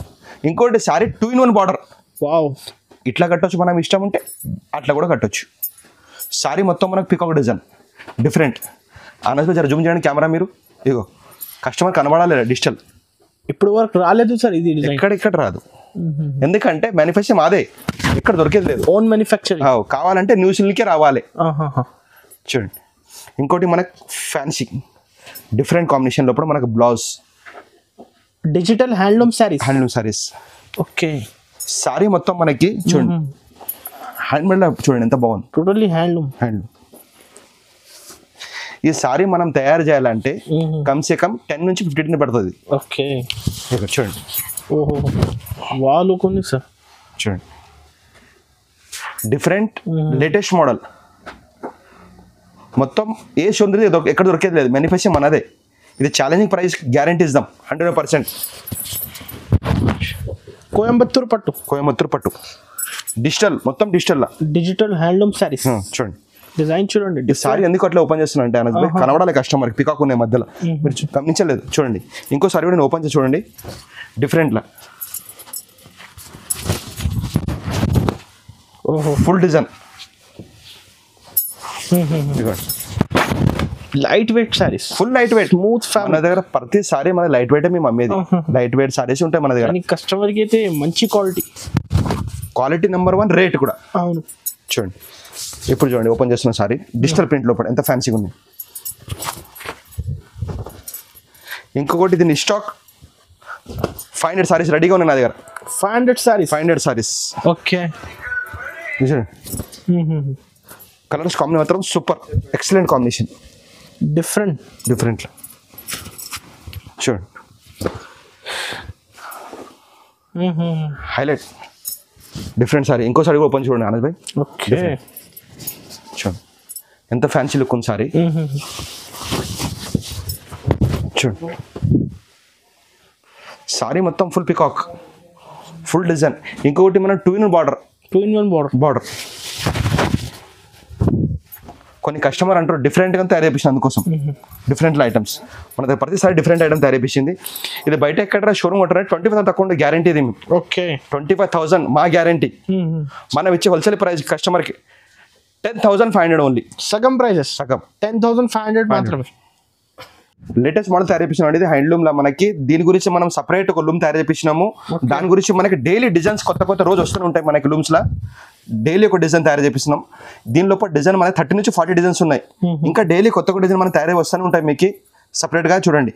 ఇంకోటి సారీ 2-in-1 బార్డర్. ఇట్లా కట్టొచ్చు మనం ఇష్టం ఉంటే, అట్లా కూడా కట్టొచ్చు. సారీ మొత్తం మనకు పికాక్ డిజైన్ డిఫరెంట్. అనస్ జర జూమ్ చేయండి కెమెరా మీరు. ఇగో కస్టమర్ కనబడాలి డిజిటల్. ఇప్పుడు వరకు రాలేదు సార్ ఇది డిజైన్. ఇక్కడ రాదు, ఎందుకంటే మ్యానుఫ్యాక్చర్ మాదే, ఇక్కడ దొరికేది లేదు. Own manufacturing. కావాలంటే న్యూ సిల్కే రావాలి. చూడండి ఇంకోటి మనకు ఫ్యాన్సీ డిఫరెంట్ కాంబినేషన్ లోపల మనకు blouse digital handloom saris. Okay, sorry మొత్తం మనకి చూడండి హ్యాండ్మేడ్ చూడండి ఎంత బాగుంది. Totally handloom. ఈ సారీ మనం తయారు చేయాలంటే కమ్సే కమ్ 10 నుంచి 15 పడుతుంది. ఓకే చూడండి. ఓహో వాళ్ళు కొన్ని సార్ చూడండి డిఫరెంట్ లేటెస్ట్ మోడల్ మొత్తం ఏ షోంది ఎక్కడ దొరికేది లేదు, మ్యానుఫ్యాక్చర్ మనదే. ఇది ఛాలెంజింగ్ ప్రైస్ గ్యారంటీ ఇద్దాం 100%. కోయంబత్తూర్ పట్టు డిజిటల్ మొత్తం డిజిటల్ హ్యాండ్లూమ్ సారీస్. చూడండి డిజైన్ చూడండి. ఈ సారీ ఎందుకు అట్లా ఓపెన్ చేస్తున్నా అంటే అనగా కనబడాలి కస్టమర్కి, పికాక్ ఉన్నాయి మధ్యలో, మీరు గమనించలేదు. చూడండి ఇంకో సారీ కూడా నేను ఓపెన్ చేసి చూడండి డిఫరెంట్లా. ఓహో full design light weight saris, full light wait smooth. మన దగ్గర ప్రతి సారీ మన లైట్ వెయిట్ మేము అమ్మేది, లైట్ వెయిట్ సారీస్ ఉంటాయి మన దగ్గర. కస్టమర్కి అయితే మంచి క్వాలిటీ నెంబర్ 1 రేట్ కూడా. అవును చూడండి ఇప్పుడు చూడండి ఓపెన్ చేస్తున్న సారీ డిజిటల్ ప్రింట్ లోపల ఎంత ఫ్యాన్సీగా ఉంది. ఇంకొకటి దీని స్టాక్ 500 సారీస్ రెడీగా ఉన్నాయి నా దగ్గర. 500 సారీస్. ఓకే కలర్స్ కాంబినేషన్ మాత్రం సూపర్ ఎక్సలెంట్ కాంబినేషన్. డిఫరెంట్ చూడండి హైలైట్ డిఫరెంట్ సారీ. ఇంకో సారీ కూడా ఓపెన్ చూడండి ఆనంద్ భాయ్. ఓకే చూడండి ఎంత ఫ్యాన్సీ లుక్ ఉంది సారీ. చూడండి సారీ మొత్తం ఫుల్ పికాక్, ఫుల్ డిజైన్. ఇంకొకటి మన 2-in-1 బార్డర్. కొన్ని కస్టమర్ అంటారు డిఫరెంట్గా తయారు చేయించింది, అందుకోసం డిఫరెంట్ ఐటమ్స్ మన దగ్గర ప్రతిసారి డిఫరెంట్ ఐటమ్ తయారు చేయించింది. ఇది బయట ఎక్కడ షోరూమ్ కొట్టారు 25,000 తక్కువ గ్యారంటీ. ఇది ఓకే 25,000 మా గ్యారంటీ. మనం ఇచ్చే హోల్సేల్ ప్రైస్ కస్టమర్కి 10,500 ఓన్లీ. సగం 10,500 మాత్రమే. లేటెస్ట్ మోడల్ తయారు చేయించినాం. ఇది హ్యాండ్లూమ్ లో మనకి దీని గురించి మనం సపరేట్ ఒక లూమ్ తయారు చేయించినాము. దాని గురించి మనకి డైలీ డిజైన్స్ కొత్త రోజు వస్తూనే ఉంటాయి మనకి లూమ్స్ లా. డైలీ ఒక డిజైన్ తయారు చేపిస్తున్నాం. దీనిలో డిజైన్ మనకి 30 నుంచి 40 డిజైన్స్ ఉన్నాయి. ఇంకా డైలీ కొత్త డిజైన్ మనకి తయారై వస్తూనే ఉంటాయి మీకు సపరేట్ గా. చూడండి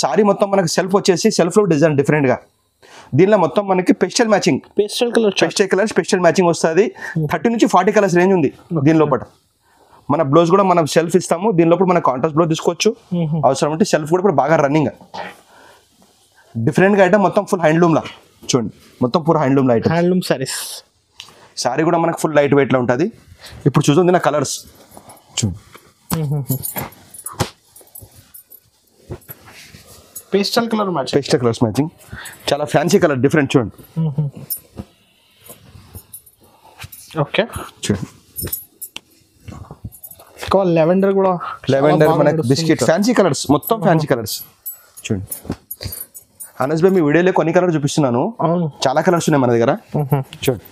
సారీ మొత్తం మనకి సెల్ఫ్ వచ్చేసి సెల్ఫ్ లో డిజైన్ డిఫరెంట్ గా. దీనిలో మొత్తం మనకి పేస్టల్ కలర్ పేస్టల్ మ్యాచింగ్ వస్తుంది. 30 నుంచి 40 కలర్స్ రేంజ్ ఉంది దీని లోపల. మన బ్లౌజ్ కూడా మనం సెల్ఫ్ ఇస్తాము. దీని లోపల మన కాంట్రాస్ట్ బ్లౌజ్ తీసుకోవచ్చు, అవసరం అంటే సెల్ఫ్ కూడా ఇప్పుడు బాగా రన్నింగ్. డిఫరెంట్ గా ఐటమ్ మొత్తం ఫుల్ హ్యాండ్లూమ్ లా. చూడండి మొత్తం పూర హ్యాండ్లూమ్ లా ఐటమ్. హ్యాండ్లూమ్ సారీస్. సారీ కూడా మనకు ఫుల్ లైట్ వెయిట్ లో ఉంటుంది. ఇప్పుడు చూస్తుంది నా కలర్స్ చూడండి. పేస్టల్ కలర్స్ మ్యాచింగ్ చాలా ఫ్యాన్సీ కలర్ డిఫరెంట్ చూడండి. ఓకే చూడండి లెవెండర్ మనకి బిస్కెట్ ఫ్యాన్సీ కలర్స్ మొత్తం ఫ్యాన్సీ కలర్స్ చూడండి. అనస్ భాయ్ మీ వీడియోలో కొన్ని కలర్ చూపిస్తున్నాను, చాలా కలర్స్ ఉన్నాయి మన దగ్గర. చూడండి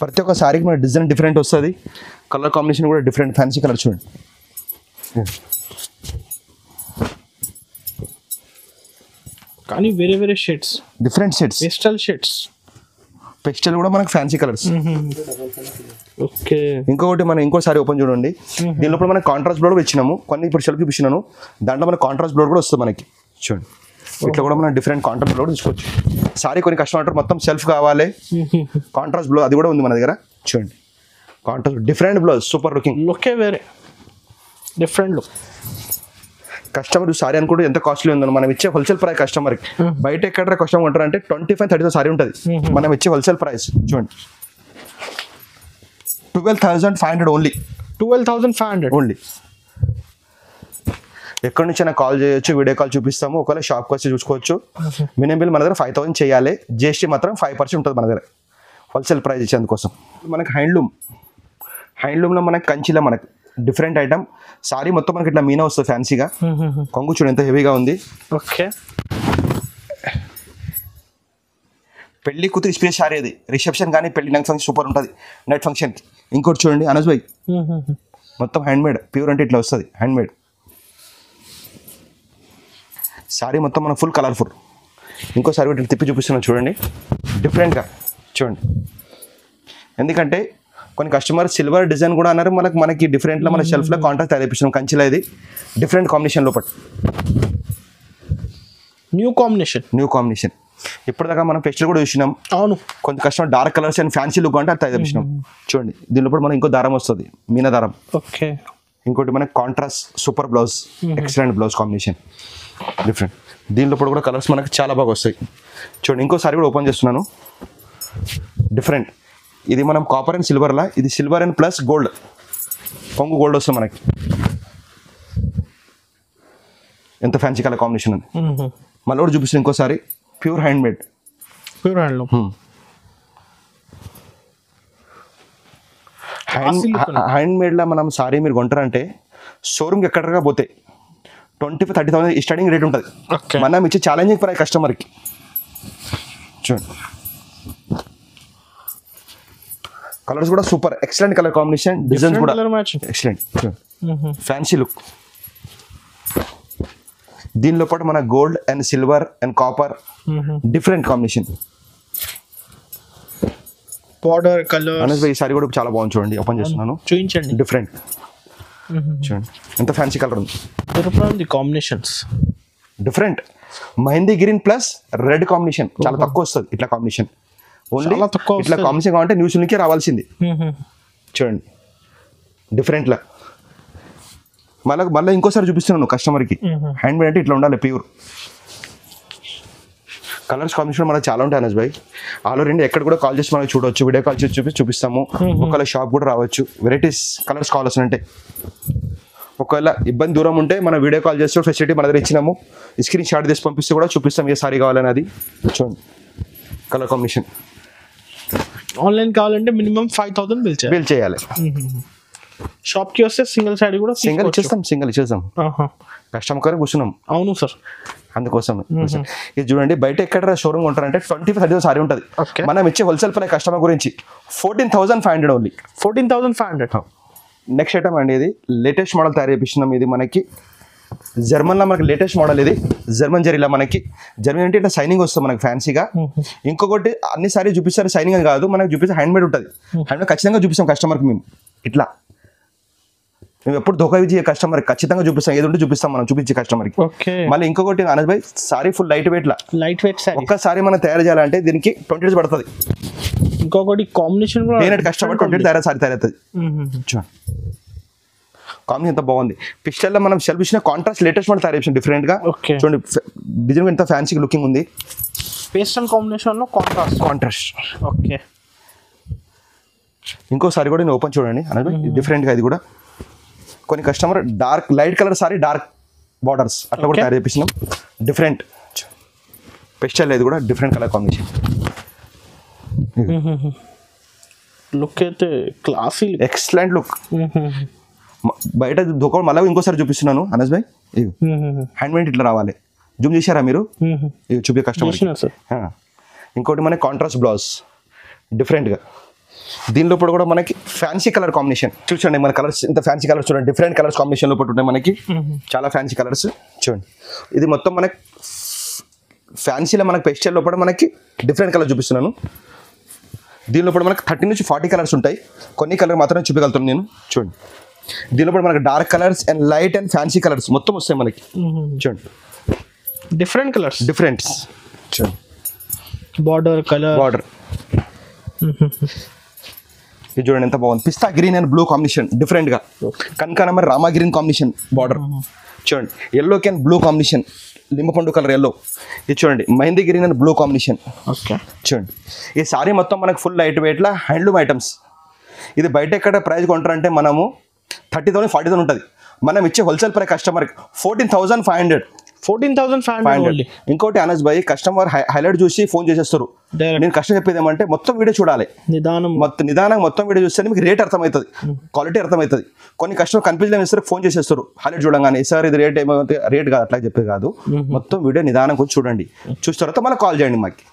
ప్రతి ఒక్క సారీకి మన డిజైన్ డిఫరెంట్ వస్తుంది, కలర్ కాంబినేషన్ కూడా డిఫరెంట్ ఫ్యాన్సీ కలర్ చూడండి. కానీ వేరే షేడ్స్, డిఫరెంట్ షేడ్స్, పెస్టల్ కూడా మనకు ఫ్యాన్సీ కలర్స్. ఓకే ఇంకొకటి మనం ఇంకో సారీ ఓపెన్ చూడండి. దీనిలో మనకి కాంట్రాస్ట్ బ్లౌజ్ కూడా ఇచ్చినాము. కొన్ని ఇప్పుడు సెల్ఫ్ ఇచ్చినాను, దాంట్లో మనకి కాంట్రాస్ట్ బ్లౌజ్ కూడా వస్తుంది మనకి. చూడండి ఇట్లా కూడా మనం డిఫరెంట్ కాంట్రాస్ట్ బ్లౌజ్ తీసుకోవచ్చు. సారీ కొన్ని కస్టమర్ మొత్తం సెల్ఫ్ కావాలి, కాంట్రాస్ట్ బ్లౌజ్ అది కూడా ఉంది మన దగ్గర. చూడండి కాంట్రాస్ట్ డిఫరెంట్ బ్లౌజ్ సూపర్ లుకే వేరే డిఫరెంట్ లుక్. కస్టమర్ సారీ అనుకుంటే ఎంత కాస్ట్లీ ఉందో మనం ఇచ్చే హోల్సేల్ ప్రైస్ కస్టమర్కి. బయట ఎక్కడ కస్టమర్ ఉంటారు అంటే 25-30 సారీ ఉంటుంది, మనం ఇచ్చే హోల్సేల్ ప్రైస్ చూడండి 12,500 ఓన్లీ. 12,500 ఓన్లీ. ఎక్కడి నుంచి అయినా కాల్ చేయొచ్చు, వీడియో కాల్ చూపిస్తాము, ఒకవేళ షాప్కి వచ్చి చూసుకోవచ్చు. మినిమం బిల్ మన దగ్గర 5,000 చేయాలి, జిఎస్టీ మాత్రం 5% ఉంటుంది మన దగ్గర హోల్సేల్ ప్రైస్ ఇచ్చేందుకోసం. మనకి హ్యాండ్లూమ్లో మనకి కంచిలో మనకి డిఫరెంట్ ఐటమ్. సారీ మొత్తం మనకి ఇట్లా మీనా వస్తుంది ఫ్యాన్సీగా. కొంగు చూడు ఎంత హెవీగా ఉంది. ఓకే పెళ్లి కూతురు స్పెషల్ సారీ అది, రిసెప్షన్ కానీ పెళ్లి నైట్ ఫంక్షన్ సూపర్ ఉంటుంది నైట్ ఫంక్షన్కి. ఇంకోటి చూడండి అనస్ భాయ్ మొత్తం హ్యాండ్మేడ్ ప్యూర్ అంటే ఇట్లా వస్తుంది హ్యాండ్మేడ్. సారీ మొత్తం మనం ఫుల్ కలర్ఫుల్. ఇంకోసారి వీటిని తిప్పి చూపిస్తున్నాను చూడండి, డిఫరెంట్గా చూడండి. ఎందుకంటే కొన్ని కస్టమర్ సిల్వర్ డిజైన్ కూడా అన్నారు, మనకి డిఫరెంట్లో మన షెల్ఫ్లో కాంట్రాస్ట్ తయారు చేపిస్తున్నాం. కంచిలో ఇది డిఫరెంట్ కాంబినేషన్ లోపల న్యూ కాంబినేషన్. ఇప్పటిదాకా మనం పెస్టల్ కూడా చూసినాం. అవును, కొంత customer dark colours and fancy look అంటే అది తయారు చేపిస్తున్నాం. చూడండి దీనిలో కూడా మనం ఇంకో దారం వస్తుంది, మీనా దారం. ఓకే. ఇంకోటి మనకి contrast super blouse, excellent blouse combination different. దీనిలో కూడా కలర్స్ మనకి చాలా బాగా వస్తాయి. చూడండి ఇంకోసారి కూడా ఓపెన్ చేస్తున్నాను, డిఫరెంట్. ఇది మనం కాపర్ అండ్ సిల్వర్లా, ఇది సిల్వర్ అండ్ ప్లస్ గోల్డ్, కొంగు గోల్డ్ వస్తుంది మనకి. ఎంత ఫ్యాన్సీ కలర్ కాంబినేషన్ ఉంది. మళ్ళీ కూడా చూపిస్తుంది ఇంకోసారి, ప్యూర్ హ్యాండ్ మేడ్. హ్యాండ్ మేడ్లో మనం సారీ మీరు కొంటారంటే షోరూమ్కి ఎక్కడగా పోతే 25,000-30,000 స్టార్టింగ్ రేట్ ఉంటుంది. మనం ఇచ్చే ఛాలెంజింగ్ ప్రైస్ కస్టమర్కి. చూడండి కలర్స్ కూడా super, excellent colour combination, designs కూడా ఎక్సలెంట్, ఫ్యాన్సీ లుక్. దీనిలో పాటు మన gold and silver and copper different combination. Border colour అనేది ఈ సారీ కూడా చాలా బాగుంది. చూడండి ఓపెన్ చేస్తున్నాను, చూపించండి. డిఫరెంట్ చూడండి ఎంత ఫ్యాన్సీ కలర్ ఉంది. Combinations different. Mehndi green plus red combination చాలా తక్కువ వస్తుంది ఇట్లా కాంబినేషన్. ఓన్లీ ఇట్లా కాంబినేషన్ కావాలంటే న్యూస్ నుంచి రావాల్సింది. చూడండి డిఫరెంట్లా. మళ్ళీ ఇంకోసారి చూపిస్తున్నాను కస్టమర్కి, హ్యాండ్ మేడ్ అంటే ఇట్లా ఉండాలి ప్యూర్. కలర్స్ కాంబినేషన్ మనకు చాలా ఉంటాయి అనస్ భాయ్. ఆలో రెండు ఎక్కడ కూడా కాల్ చేసి మనకి చూడవచ్చు, వీడియో కాల్ చేసి చూపిస్తాము. ఒకవేళ షాప్ కూడా రావచ్చు, వెరైటీస్ కలర్స్ కావాల్సి అంటే. ఒకవేళ ఇబ్బంది దూరం ఉంటే మన వీడియో కాల్ చేస్తే ఫెసిలిటీ మన దగ్గర ఇచ్చినాము, స్క్రీన్ షాట్ తీసి పంపిస్తే కూడా చూపిస్తాం ఏ సారీ కావాలని. అది చూడండి కలర్ కాంబినేషన్. ఆన్లైన్ కావాలంటే మినిమం 5,000 బిల్ చేయాలి. షాప్కి వస్తే సింగిల్ సారీ కూడా సింగిల్ ఇచ్చేస్తాం. కస్టమర్ కూర్చున్నాం. అవును సార్, అందుకోసం. ఇది చూడండి బయట ఎక్కడ షోరూమ్ ఉంటారంటే 25,000 సారీ ఉంటుంది. మనం ఇచ్చే హోల్సేల్ ప్రైస్ కస్టమర్ గురించి 14,500 ఓన్లీ. 14,500. నెక్స్ట్ ఐటమ్ అండి, ఇది లేటెస్ట్ మోడల్ తయారు చేపిస్తున్నాం. ఇది మనకి జర్మన్లో మనకి లేటెస్ట్ మోడల్. ఇది జర్మన్ జరీలో మనకి, జర్మన్ అంటే ఇట్లా సైనింగ్ వస్తుంది మనకి ఫ్యాన్సీగా. ఇంకొకటి అన్ని సారీ చూపిస్తారు సైనింగ్ అని కాదు, మనకి చూపిస్తే హ్యాండ్ మేడ్ ఉంటుంది. హ్యాండ్ మేడ్ ఖచ్చితంగా చూపిస్తాం కస్టమర్కి మేము. ఇట్లా మేము ఎప్పుడు దోకా ఇచ్చే కస్టమర్కి ఖచ్చితంగా చూపిస్తాం, ఏది ఉంటే చూపిస్తాం మనం చూపించే కస్టమర్కి. మళ్ళీ ఇంకొకటి Anas bhai, sari full light weight sari. ఒక్కసారి మనం తయారు చేయాలంటే దీనికి 20 days పడుతుంది. ఇంకొకటి కాంబినేషన్ కస్టమర్ 20 days సారీ తయారవుతుంది. చూడండి కాంబినేషన్ ఎంత బాగుంది. పిస్టల్లో మనం సెల్ఫ్ ఇచ్చిన కాంట్రాస్ట్ లేటెస్ట్ మోడల్ తయారు చేసిన డిఫరెంట్ గా. చూడండి డిజైన్ ఎంత ఫ్యాన్సీ లుకింగ్ ఉంది. పేస్టల్ కాంబినేషన్ లో కాంట్రాస్ట్. ఓకే. ఇంకోసారి కూడా నేను ఓపెన్ చూడండి అనస్ భాయ్, డిఫరెంట్ గా. ఇది కూడా కొన్ని customer dark light colour sorry dark borders అట్లా కూడా తయారు చేపిస్తున్నాం. డిఫరెంట్ పెస్టల్, ఇది కూడా డిఫరెంట్ కలర్ కాంబినేషన్. లుక్ అయితే క్లాసీ, ఎక్సలెంట్ లుక్. బయట దుకాణం మళ్ళీ ఇంకోసారి చూపిస్తున్నాను అనస్ భాయ్. హ్యాండ్ మేడ్ ఇట్లా రావాలి. జూమ్ చేశారా మీరు? చూపే కస్టమర్. ఇంకోటి మనకి కాంట్రాస్ట్ బ్లౌజ్ డిఫరెంట్గా. దీనిలో కూడా మనకి ఫ్యాన్సీ కలర్ కాంబినేషన్ చూడండి. మన కలర్స్ ఇంత ఫ్యాన్సీ కలర్స్ చూడండి, డిఫరెంట్ కలర్స్ కాంబినేషన్ లో ఉంటాయి మనకి, చాలా ఫ్యాన్సీ కలర్స్. చూడండి ఇది మొత్తం మనకి ఫ్యాన్సీలో మనకి పెస్టల్ లోపల మనకి డిఫరెంట్ కలర్ చూపిస్తున్నాను. దీనిలో మనకి 30 నుంచి 40 కలర్స్ ఉంటాయి. కొన్ని కలర్ మాత్రమే చూపించగలుగుతాను నేను. చూడండి దీనిలో మనకి dark colours and light and fancy colours మొత్తం వస్తాయి మనకి. చూడండి డిఫరెంట్ కలర్స్, డిఫరెంట్స్. చూడండి బార్డర్ కలర్, బార్డర్. ఇది చూడండి ఎంత బాగుంది. పిస్తా green and blue combination different గా. కనకాంబరం రామా గ్రీన్ కాంబినేషన్ బార్డర్. చూడండి ఎల్లో అండ్ బ్లూ కాంబినేషన్, లింబపండు కలర్ ఎల్లో. ఇది చూడండి mehndi green and blue combination. Okay. చూడండి ఈ సారీ మొత్తం మనకు ఫుల్ లైట్ వెయిట్ లా హ్యాండ్లూమ్ ఐటమ్స్. ఇది బయట ఎక్కడ ప్రైస్ కొంటారంటే మనము 30,000 40,000 ఉంటుంది. మనం ఇచ్చే హోల్సేల్ ప్రైస్ కస్టమర్కి 14,500. 14,500. ఇంకోటి అనస్ భాయ్, కస్టమర్ హైలైట్ చూసి ఫోన్ చేసేస్తారు. నేను కష్టం చెప్పేది ఏమంటే మొత్తం వీడియో చూడాలి, నిదానంగా మొత్తం వీడియో చూస్తే మీకు రేట్ అర్థమవుతుంది, క్వాలిటీ అర్థమవుతుంది. కొన్ని కస్టమర్ కన్ఫ్యూజన్ ఇస్తారు, ఫోన్ చేసేస్తారు హైలైట్ చూడంగానే, సార్ ఇది రేట్ ఏమైతే రేట్ కాదు అట్లా చెప్పే కాదు. మొత్తం వీడియో నిదానం కొంచెం చూడండి, చూసిన తర్వాత మళ్ళీ కాల్ చేయండి మాకు.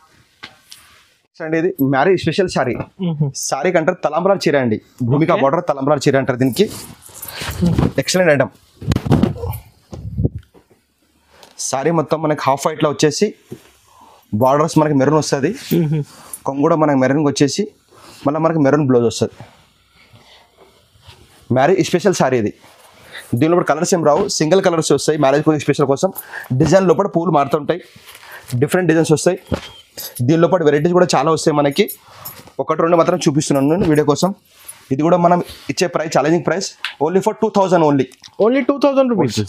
అండి ఇది మ్యారేజ్ స్పెషల్ సారీ. సారీ కంటారు తలంబ్రాల చీర అండి, భూమిక బార్డర్ తలంబ్రాల చీర అంటారు దీనికి. Excellent item. సారీ మొత్తం మనకి హాఫ్ వైట్లో వచ్చేసి బార్డర్స్ మనకి మెరూన్ వస్తుంది, కొంగు కూడా మనకి మెరూన్కి వచ్చేసి మళ్ళీ మనకి మెరూన్ బ్లౌజ్ వస్తుంది. మ్యారేజ్ స్పెషల్ సారీ ఇది. దీని లోపల కలర్స్ ఏం రావు, సింగిల్ కలర్స్ వస్తాయి. మ్యారేజ్ కోసం స్పెషల్ కోసం డిజైన్ లోపల పూలు మారుతుంటాయి, డిఫరెంట్ డిజైన్స్ వస్తాయి. దీని లోపల వెరైటీస్ కూడా చాలా వస్తాయి మనకి. ఒకటి రెండు మాత్రం చూపిస్తున్నాను నేను వీడియో కోసం. ఇది కూడా మనం ఇచ్చే price challenging price only for 2000 only 2000 rupees.